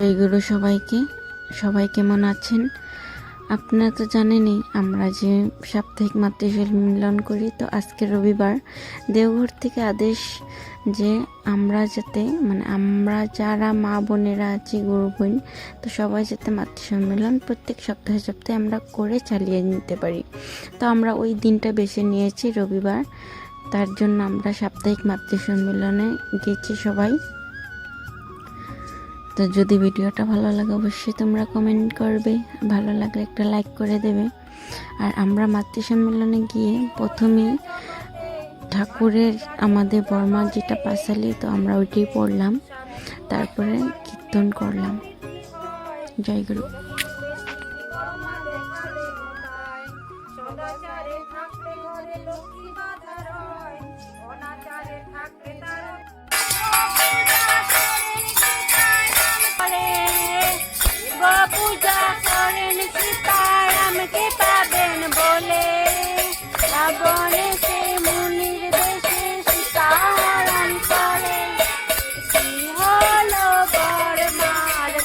জয়গুরু সবাইকে। সবাই কেমন আছেন? আপনারা তো জানেনই আমরা যে সাপ্তাহিক মাতৃশিল্প করি। তো আজকে রবিবার দেওঘর থেকে আদেশ যে আমরা যাতে আমরা যারা মা বোনেরা আছি, গুরু বোন, তো সবাই যাতে মাতৃসম্মেলন প্রত্যেক সপ্তাহে সপ্তাহে আমরা করে চালিয়ে নিতে পারি। তো আমরা ওই দিনটা বেছে নিয়েছি রবিবার। তার জন্য আমরা সাপ্তাহিক মাতৃসম্মেলনে গেছি সবাই। তো যদি ভিডিওটা ভালো লাগে অবশ্যই তোমরা কমেন্ট করবে, ভালো লাগলে একটা লাইক করে দেবে। আর আমরা মাতৃসম্মেলনে গিয়ে প্রথমেই ঠাকুরের আমাদের বর্মার যেটা পাঁচালি, তো আমরা ওইটাই পড়লাম, তারপরে কীর্তন করলাম। জয় গুরু। পূজা করেন সীতারামকে পাবেন বলে, রাবণে সে মুনির দেশে সীতাহরণ করে। কি হলো বর্মার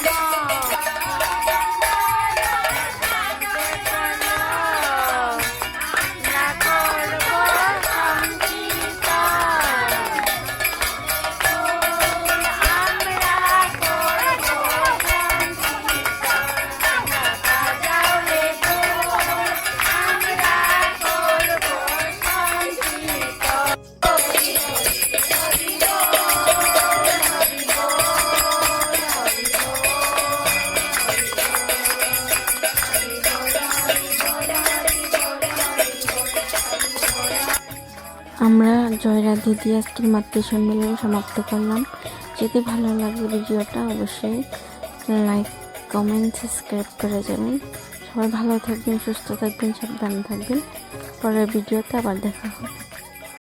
না করব আমরা জয়রাধে দিয়ে আজকের মাতৃসম্মেলন সমাপ্ত করলাম। যদি ভালো লাগে ভিডিওটা অবশ্যই লাইক, কমেন্ট, সাবস্ক্রাইব করে যাবেন। সবাই ভালো থাকবেন, সুস্থ থাকবেন, সাবধানে থাকবেন। পরের ভিডিওতে আবার দেখা হবে।